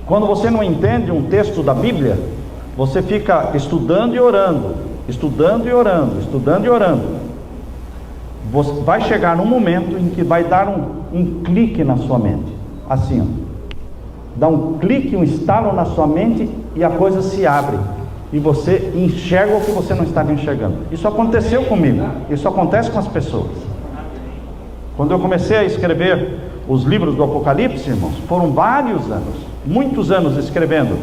Quando você não entende um texto da Bíblia, você fica estudando e orando, estudando e orando, estudando e orando. Você vai chegar num momento em que vai dar um clique na sua mente, assim, ó. Dá um clique, um estalo na sua mente e a coisa se abre. E você enxerga o que você não estava enxergando. Isso aconteceu comigo, isso acontece com as pessoas. Quando eu comecei a escrever os livros do Apocalipse, irmãos, foram vários anos, muitos anos escrevendo.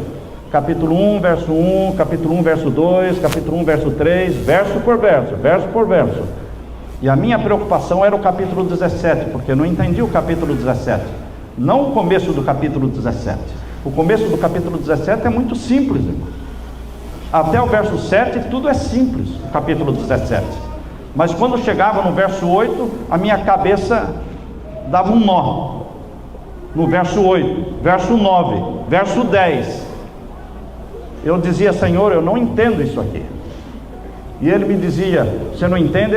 Capítulo 1, verso 1, capítulo 1, verso 2, capítulo 1, verso 3, verso por verso, verso por verso. E a minha preocupação era o capítulo 17, porque eu não entendi o capítulo 17. Não o começo do capítulo 17. O começo do capítulo 17 é muito simples, irmão. Até o verso 7 tudo é simples, o capítulo 17. Mas quando chegava no verso 8, a minha cabeça dava um nó. No verso 8, verso 9, verso 10. Eu dizia: Senhor, eu não entendo isso aqui. E ele me dizia: você não entende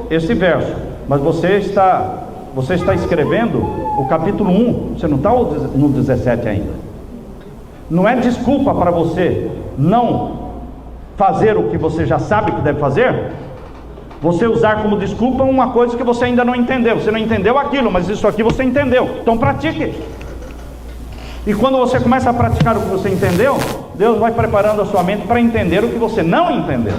esse verso, mas você está escrevendo o capítulo 1, você não está no 17 ainda. Não é desculpa para você não fazer o que você já sabe que deve fazer, você usar como desculpa uma coisa que você ainda não entendeu. Você não entendeu aquilo, mas isso aqui você entendeu, então pratique. E quando você começa a praticar o que você entendeu, Deus vai preparando a sua mente para entender o que você não entendeu.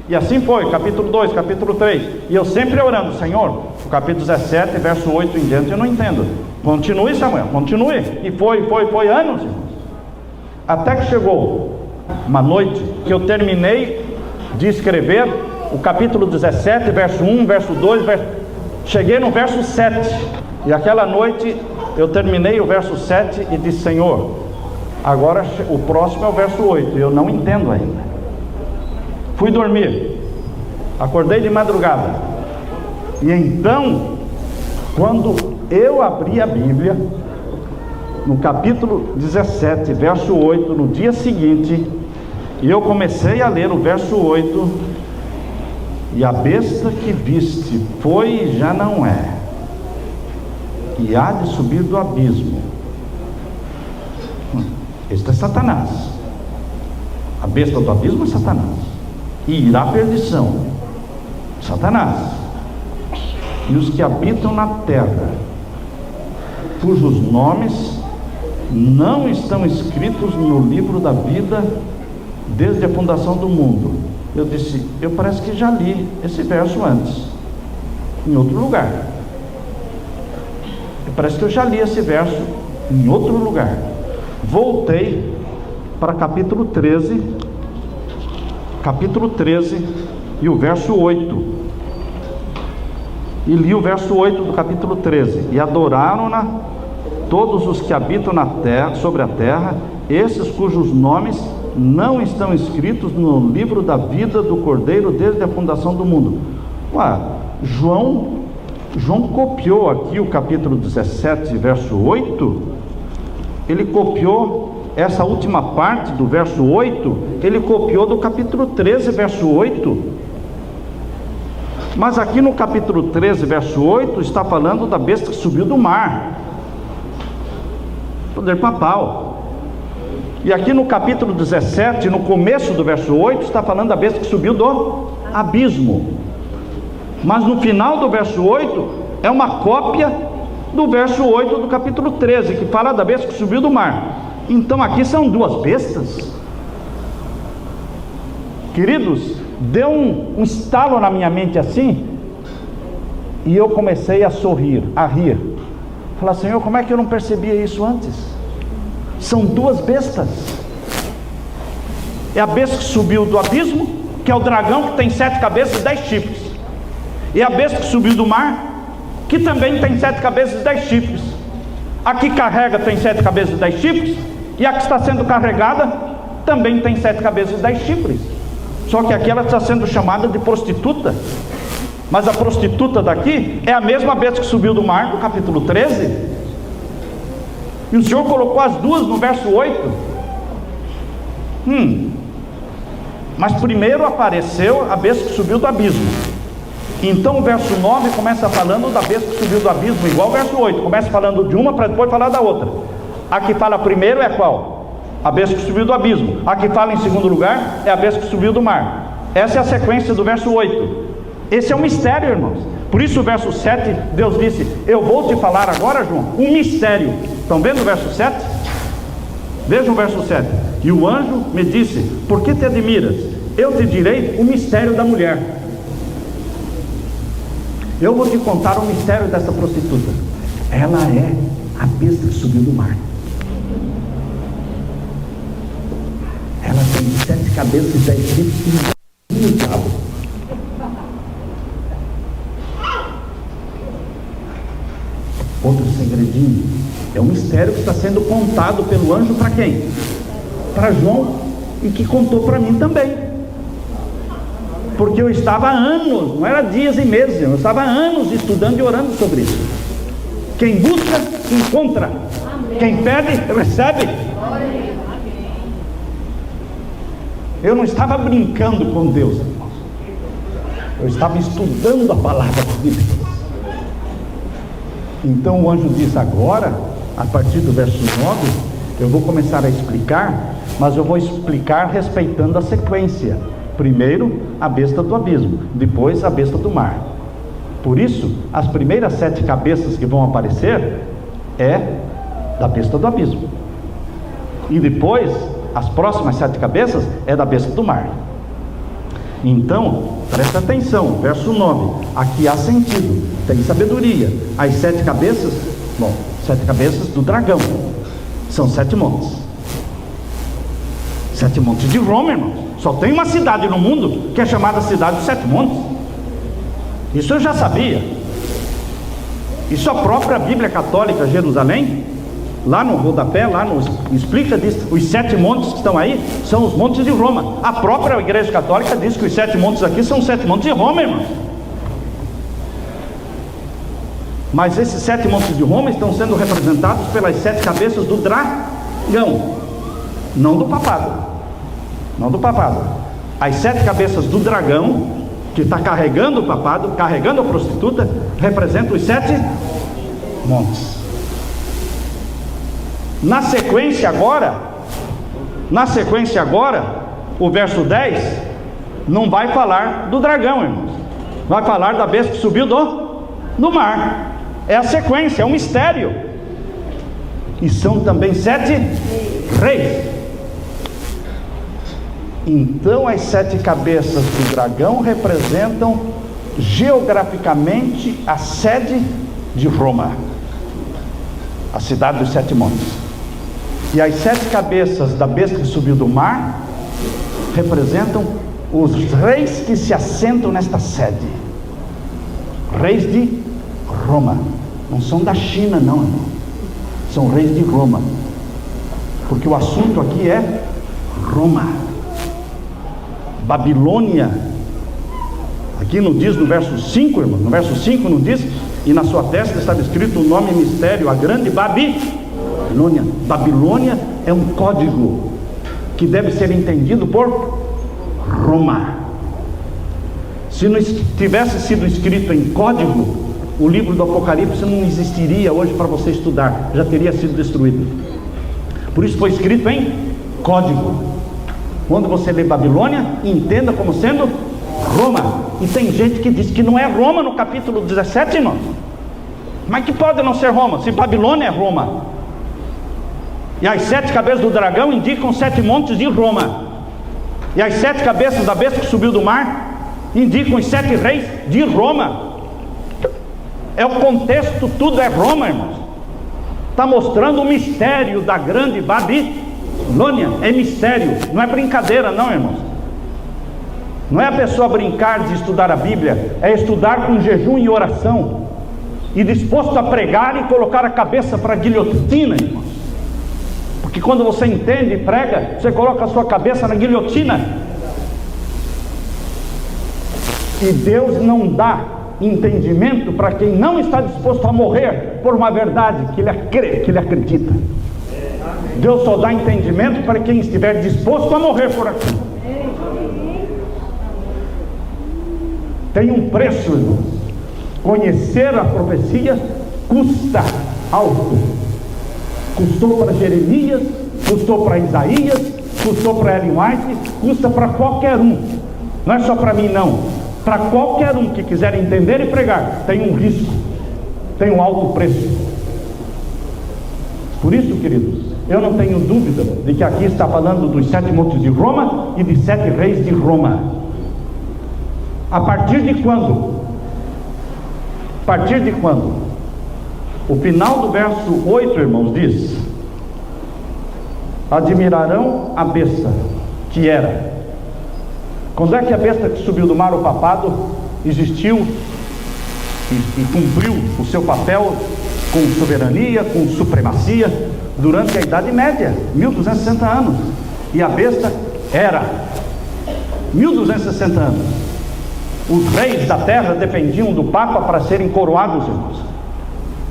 E assim foi, capítulo 2, capítulo 3. E eu sempre orando: Senhor, o capítulo 17, verso 8 em diante eu não entendo. Continue, Samuel, continue. E foi anos, irmãos. Até que chegou uma noite que eu terminei de escrever o capítulo 17, verso 1, verso 2, cheguei no verso 7. E aquela noite eu terminei o verso 7 e disse: Senhor, agora o próximo é o verso 8, eu não entendo ainda. Fui dormir, acordei de madrugada, e então, quando eu abri a Bíblia, no capítulo 17, verso 8, no dia seguinte, e eu comecei a ler o verso 8, e a besta que viste foi e já não é, e há de subir do abismo. Este é Satanás. A besta do abismo é Satanás. E irá à perdição, Satanás, e os que habitam na terra, cujos nomes não estão escritos no livro da vida desde a fundação do mundo. Eu disse: eu parece que já li esse verso antes, em outro lugar. Parece que eu já li esse verso em outro lugar. Voltei para capítulo 13 e o verso 8, e li o verso 8 do capítulo 13: e adoraram-na todos os que habitam na terra, sobre a terra, esses cujos nomes não estão escritos no livro da vida do Cordeiro desde a fundação do mundo. João copiou aqui o capítulo 17, verso 8. Ele copiou essa última parte do verso 8, ele copiou do capítulo 13, verso 8. Mas aqui no capítulo 13, verso 8, está falando da besta que subiu do mar, poder papal. E aqui no capítulo 17, no começo do verso 8, está falando da besta que subiu do abismo. Mas no final do verso 8, é uma cópia do verso 8 do capítulo 13, que fala da besta que subiu do mar. Então aqui são duas bestas. Queridos, deu um estalo na minha mente assim, e eu comecei a sorrir, a rir. Falar: Senhor, como é que eu não percebia isso antes? São duas bestas. É a besta que subiu do abismo, que é o dragão, que tem 7 cabeças e 10 chifres. E a besta que subiu do mar, que também tem 7 cabeças e 10 chifres. A que carrega tem 7 cabeças e 10 chifres, e a que está sendo carregada também tem 7 cabeças e 10 chifres. Só que aqui ela está sendo chamada de prostituta. Mas a prostituta daqui é a mesma besta que subiu do mar, do capítulo 13. E o Senhor colocou as duas no verso 8. Mas primeiro apareceu a besta que subiu do abismo. Então o verso 9 começa falando da besta que subiu do abismo, igual o verso 8. Começa falando de uma para depois falar da outra. A que fala primeiro é qual? a besta que subiu do abismo. A que fala em segundo lugar é a besta que subiu do mar. Essa é a sequência do verso 8. Esse é um mistério, irmãos. Por isso o verso 7, Deus disse: eu vou te falar agora, João, um mistério. Estão vendo o verso 7? Vejam o verso 7. E o anjo me disse: por que te admiras? Eu te direi o mistério da mulher. Eu vou te contar o mistério dessa prostituta. Ela é a besta que subiu do mar. Ela tem 7 cabeças e 10 chifres e o diabo. Outro segredinho, é um mistério que está sendo contado pelo anjo para quem? Para João, e que contou para mim também. Porque eu estava há anos, não era dias e meses, eu estava há anos estudando e orando sobre isso. Quem busca, encontra. Quem pede, recebe. Eu não estava brincando com Deus, irmãos. Eu estava estudando a palavra de Deus. Então o anjo diz: agora, a partir do verso 9, eu vou começar a explicar, mas eu vou explicar respeitando a sequência. Primeiro, a besta do abismo, depois a besta do mar. Por isso, as primeiras 7 cabeças que vão aparecer é da besta do abismo. E depois, as próximas 7 cabeças é da besta do mar. Então, presta atenção, verso 9, aqui há sentido, tem sabedoria. As 7 cabeças, 7 cabeças do dragão, são 7 montes. 7 montes de Roma, irmãos. Só tem uma cidade no mundo que é chamada cidade dos 7 montes. Isso eu já sabia. Isso a própria Bíblia Católica Jerusalém, lá no rodapé, explica, diz, os 7 montes que estão aí são os montes de Roma. A própria Igreja Católica diz que os 7 montes aqui são os 7 montes de Roma, irmão. Mas esses 7 montes de Roma estão sendo representados pelas 7 cabeças do dragão, não do papado. Não do papado. As 7 cabeças do dragão, que está carregando o papado, carregando a prostituta, representam os 7 montes. Na sequência agora, o verso 10 não vai falar do dragão, irmãos. Vai falar da besta que subiu do mar. É a sequência, é um mistério. E são também 7 reis. Então as 7 cabeças do dragão representam geograficamente a sede de Roma, a cidade dos 7 montes. E as 7 cabeças da besta que subiu do mar representam os reis que se assentam nesta sede. Reis de Roma. Não são da China, não, irmão. São reis de Roma. Porque o assunto aqui é Roma. Babilônia. Aqui não diz no verso 5, irmão. No verso 5 não diz: e na sua testa estava escrito o nome mistério, a grande Babilônia. Babilônia é um código que deve ser entendido por Roma. Se não tivesse sido escrito em código, o livro do Apocalipse não existiria hoje para você estudar, já teria sido destruído. Por isso foi escrito em código. Quando você lê Babilônia, entenda como sendo Roma. E tem gente que diz que não é Roma no capítulo 17, irmão. Mas que pode não ser Roma, se Babilônia é Roma. E as 7 cabeças do dragão indicam 7 montes de Roma. E as 7 cabeças da besta que subiu do mar indicam os 7 reis de Roma. É o contexto, tudo é Roma, irmãos. Está mostrando o mistério da grande Babilônia. É mistério, não é brincadeira não, irmãos. Não é a pessoa brincar de estudar a Bíblia, é estudar com jejum e oração, e disposto a pregar e colocar a cabeça para a guilhotina, irmãos. Porque quando você entende e prega, você coloca a sua cabeça na guilhotina. E Deus não dá entendimento para quem não está disposto a morrer por uma verdade que ele acredita. Deus só dá entendimento para quem estiver disposto a morrer por aquilo. Tem um preço, irmão. Conhecer a profecia custa alto. Custou para Jeremias, custou para Isaías, custou para Ellen White, custa para qualquer um. Não é só para mim não, para qualquer um que quiser entender e pregar, tem um risco, tem um alto preço. Por isso, queridos, eu não tenho dúvida de que aqui está falando dos 7 montes de Roma e de 7 reis de Roma. A partir de quando? A partir de quando? O final do verso 8, irmãos, diz: admirarão a besta que era. Quando é que a besta que subiu do mar, o papado, existiu e cumpriu o seu papel com soberania, com supremacia, durante a Idade Média, 1260 anos. E a besta era 1260 anos. Os reis da terra dependiam do Papa para serem coroados, irmãos.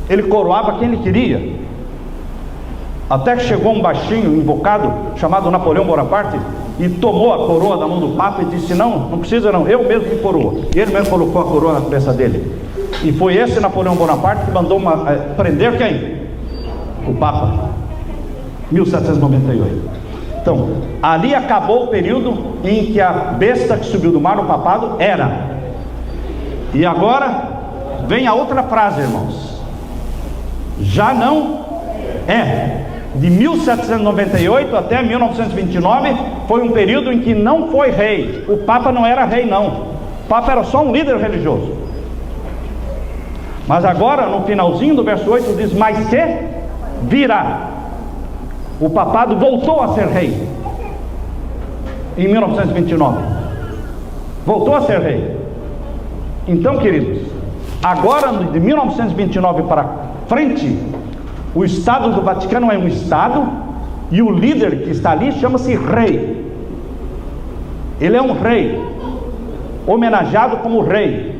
Ele coroava quem ele queria. Até que chegou um baixinho invocado, chamado Napoleão Bonaparte, e tomou a coroa da mão do Papa e disse: não precisa não, eu mesmo que coroa. E ele mesmo colocou a coroa na cabeça dele. E foi esse Napoleão Bonaparte que mandou prender quem? O Papa. 1798. Então, ali acabou o período em que a besta que subiu do mar, o papado, era. E agora vem a outra frase, irmãos: já não é. De 1798 até 1929 foi um período em que não foi rei. O Papa não era rei, não. O Papa era só um líder religioso. Mas agora, no finalzinho do verso 8, diz: mas que virá. O papado voltou a ser rei em 1929. Voltou a ser rei. Então, queridos, agora de 1929 para frente, o Estado do Vaticano é um Estado, e o líder que está ali chama-se rei. Ele é um rei, homenageado como rei.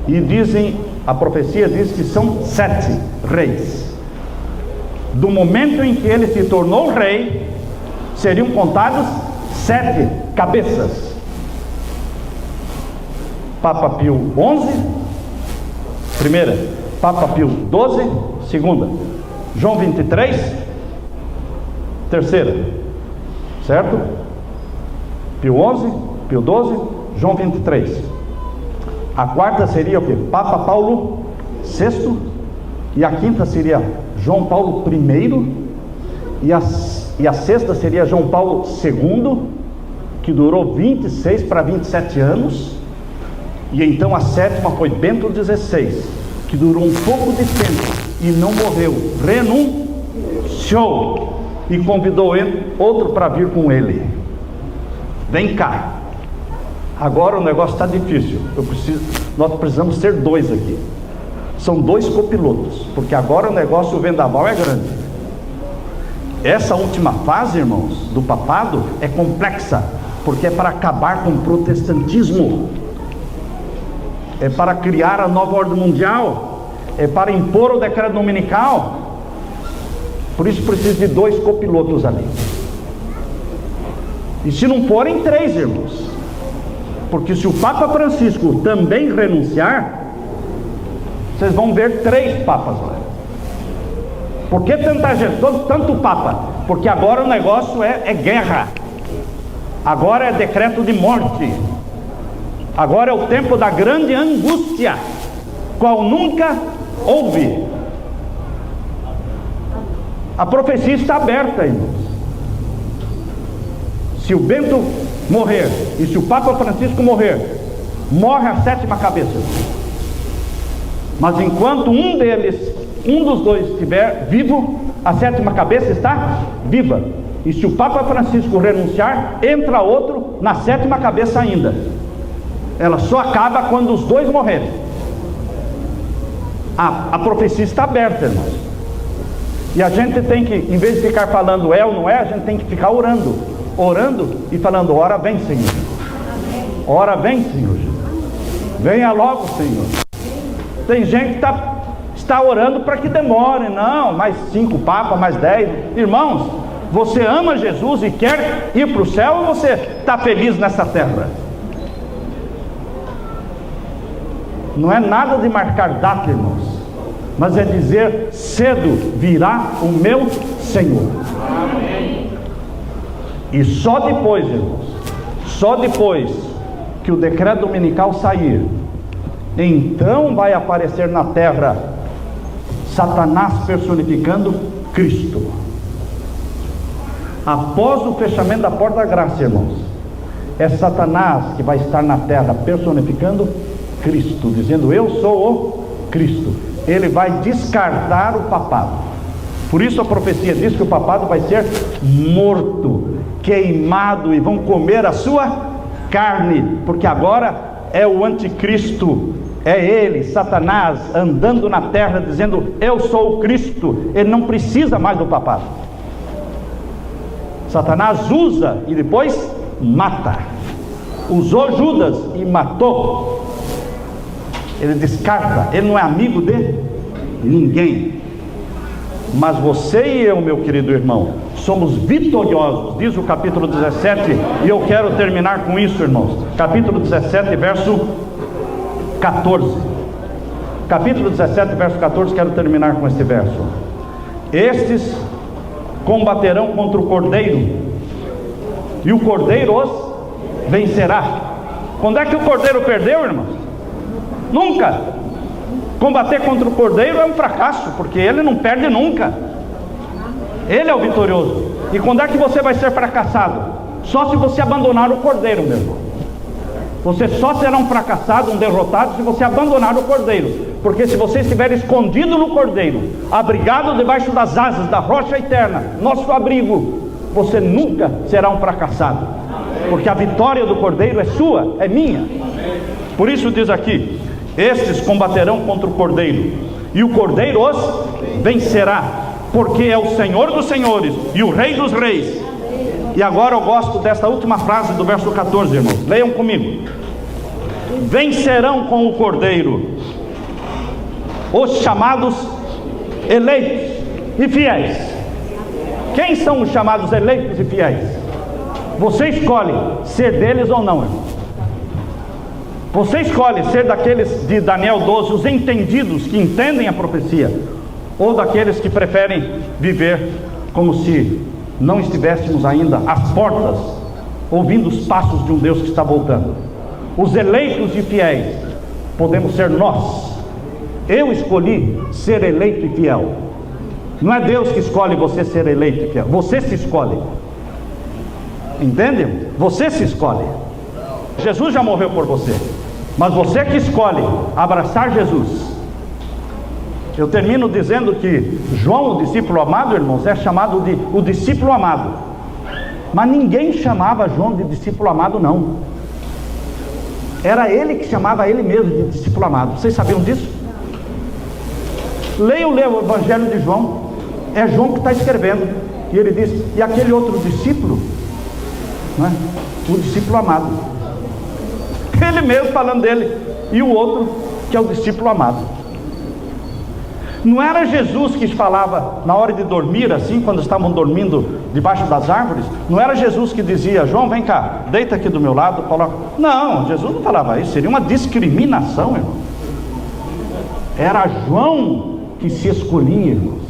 E dizem, a profecia diz que são 7 reis. Do momento em que ele se tornou rei, seriam contados 7 cabeças. Papa Pio XI, primeira. Papa Pio XII, segunda. João 23, terceira. Certo? Pio XI, Pio XII, João 23. A quarta seria o quê? Papa Paulo VI. E a quinta seria João Paulo I. E a sexta seria João Paulo II, que durou 26 para 27 anos. E então a sétima foi Bento XVI, que durou um pouco de tempo e não morreu. Renunciou e convidou outro para vir com ele. Vem cá. Agora o negócio está difícil. Nós precisamos ser 2 aqui. São 2 copilotos, porque agora o negócio, o vendaval é grande. Essa última fase, irmãos, do papado é complexa, porque é para acabar com o protestantismo, é para criar a nova ordem mundial, é para impor o decreto dominical. Por isso precisa de 2 copilotos ali. E se não forem 3, irmãos, porque se o Papa Francisco também renunciar, vocês vão ver 3 papas lá. Por que tanta gente, tanto papa? Porque agora o negócio é guerra. Agora é decreto de morte. Agora é o tempo da grande angústia, qual nunca houve. A profecia está aberta, irmãos. Se o Bento morrer e se o Papa Francisco morrer, morre a 7ª cabeça. Mas enquanto um dos dois estiver vivo, a 7ª cabeça está viva. E se o Papa Francisco renunciar, entra outro na 7ª cabeça ainda. Ela só acaba quando os 2 morrerem. A profecia está aberta, irmãos. E a gente tem que, em vez de ficar falando é ou não é, a gente tem que ficar orando. Orando e falando: ora vem, Senhor. Ora vem, Senhor. Venha logo, Senhor. Tem gente que está orando para que demore. Não, mais 5 papas, mais 10. Irmãos, você ama Jesus e quer ir para o céu, ou você está feliz nessa terra? Não é nada de marcar data, irmãos. mas é dizer: cedo virá o meu Senhor. E só depois, irmãos, só depois que o decreto dominical sair, então vai aparecer na terra Satanás personificando Cristo. Após o fechamento da porta da graça, irmãos, é Satanás que vai estar na terra personificando Cristo, dizendo: eu sou o Cristo. Ele vai descartar o papado. Por isso a profecia diz que o papado vai ser morto, queimado, e vão comer a sua carne, porque agora é o anticristo, é ele, Satanás, andando na terra dizendo: eu sou o Cristo. Ele não precisa mais do papado. Satanás usa e depois mata. Usou Judas e matou. Ele descarta, ele não é amigo de ninguém. Mas você e eu, meu querido irmão, somos vitoriosos, diz o capítulo 17, e eu quero terminar com isso, irmãos. Capítulo 17, verso 14. Capítulo 17, verso 14, quero terminar com esse verso. Estes combaterão contra o Cordeiro, e o Cordeiro os vencerá. Quando é que o Cordeiro perdeu, irmãos? Nunca. Combater contra o Cordeiro é um fracasso, porque ele não perde nunca. Ele é o vitorioso. E quando é que você vai ser fracassado? Só se você abandonar o Cordeiro, meu irmão. Você só será um fracassado, um derrotado, se você abandonar o Cordeiro. Porque se você estiver escondido no Cordeiro, abrigado debaixo das asas da rocha eterna, nosso abrigo, você nunca será um fracassado. Porque a vitória do Cordeiro é sua, é minha. Por isso diz aqui: estes combaterão contra o Cordeiro, e o Cordeiro os vencerá, porque é o Senhor dos senhores e o Rei dos reis. E agora eu gosto desta última frase do verso 14, irmãos. Leiam comigo: vencerão com o Cordeiro os chamados eleitos e fiéis. Quem são os chamados eleitos e fiéis? Você escolhe ser deles ou não, irmão. Você escolhe ser daqueles de Daniel 12, os entendidos, que entendem a profecia, ou daqueles que preferem viver como se não estivéssemos ainda às portas, ouvindo os passos de um Deus que está voltando. Os eleitos e fiéis podemos ser nós. Eu escolhi ser eleito e fiel. Não é Deus que escolhe você ser eleito e fiel, você se escolhe. Entende? Você se escolhe. Jesus já morreu por você, mas você que escolhe abraçar Jesus. Eu termino dizendo que João, o discípulo amado, irmãos, é chamado de o discípulo amado. Mas ninguém chamava João de discípulo amado, não. Era ele que chamava ele mesmo de discípulo amado. Vocês sabiam disso? Leiam o Evangelho de João. É João que está escrevendo. E ele diz: e aquele outro discípulo, não é? O discípulo amado. Ele mesmo falando dele. E o outro que é o discípulo amado. Não era Jesus que falava na hora de dormir, assim, quando estavam dormindo debaixo das árvores? Não era Jesus que dizia: João, vem cá, deita aqui do meu lado, coloca. Não, Jesus não falava isso. Seria uma discriminação, irmão. Era João que se escolhia, irmãos.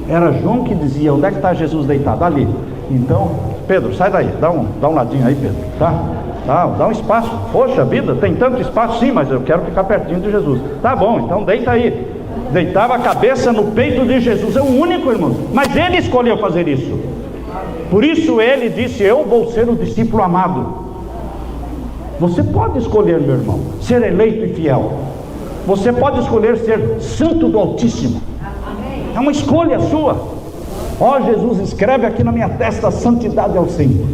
Era João que dizia: onde é que está Jesus deitado? Ali. Então, Pedro, sai daí, dá um ladinho aí, Pedro, tá? Dá um espaço. Poxa vida, tem tanto espaço. Sim, mas eu quero ficar pertinho de Jesus. Tá bom, então deita aí. Deitava a cabeça no peito de Jesus. É o único, irmão. Mas ele escolheu fazer isso. Por isso ele disse: eu vou ser o discípulo amado. Você pode escolher, meu irmão, ser eleito e fiel. Você pode escolher ser santo do Altíssimo. É uma escolha sua. Ó, Jesus, escreve aqui na minha testa: santidade ao Senhor.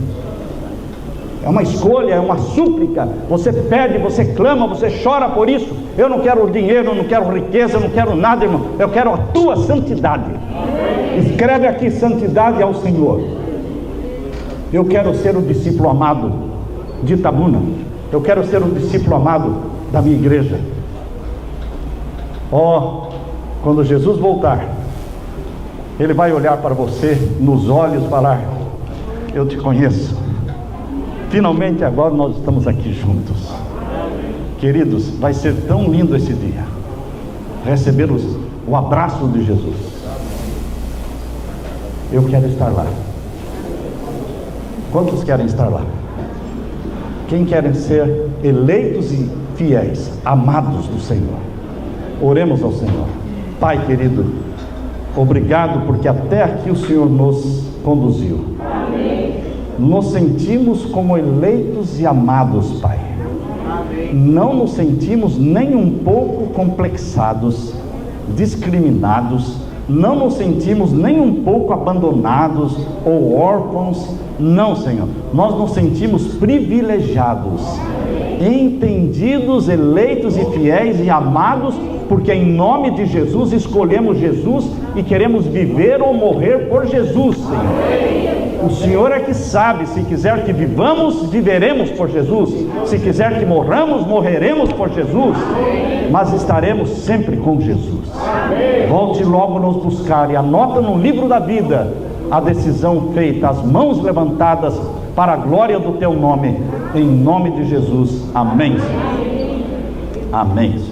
É uma escolha, é uma súplica. Você pede, você clama, você chora por isso. Eu não quero dinheiro, eu não quero riqueza, eu não quero nada, irmão. Eu quero a tua santidade. Escreve aqui: santidade ao Senhor. Eu quero ser o discípulo amado de Itabuna. Eu quero ser o discípulo amado da minha igreja. Ó, quando Jesus voltar, Ele vai olhar para você nos olhos e falar: eu te conheço. Finalmente agora nós estamos aqui juntos. Queridos, vai ser tão lindo esse dia. Receber o abraço de Jesus. Eu quero estar lá. Quantos querem estar lá? Quem querem ser eleitos e fiéis, amados do Senhor? Oremos ao Senhor. Pai querido, obrigado porque até aqui o Senhor nos conduziu. Amém. Nos sentimos como eleitos e amados, Pai. Amém. Não nos sentimos nem um pouco complexados, discriminados, não nos sentimos nem um pouco abandonados ou órfãos. Não, Senhor, nós nos sentimos privilegiados, entendidos, eleitos e fiéis e amados, porque em nome de Jesus escolhemos Jesus e queremos viver ou morrer por Jesus, Senhor. O Senhor é que sabe, se quiser que vivamos, viveremos por Jesus, se quiser que morramos, morreremos por Jesus, mas estaremos sempre com Jesus. Volte logo nos buscar e anota no livro da vida a decisão feita, as mãos levantadas para a glória do teu nome, em nome de Jesus. Amém, Senhor. Amém, Senhor.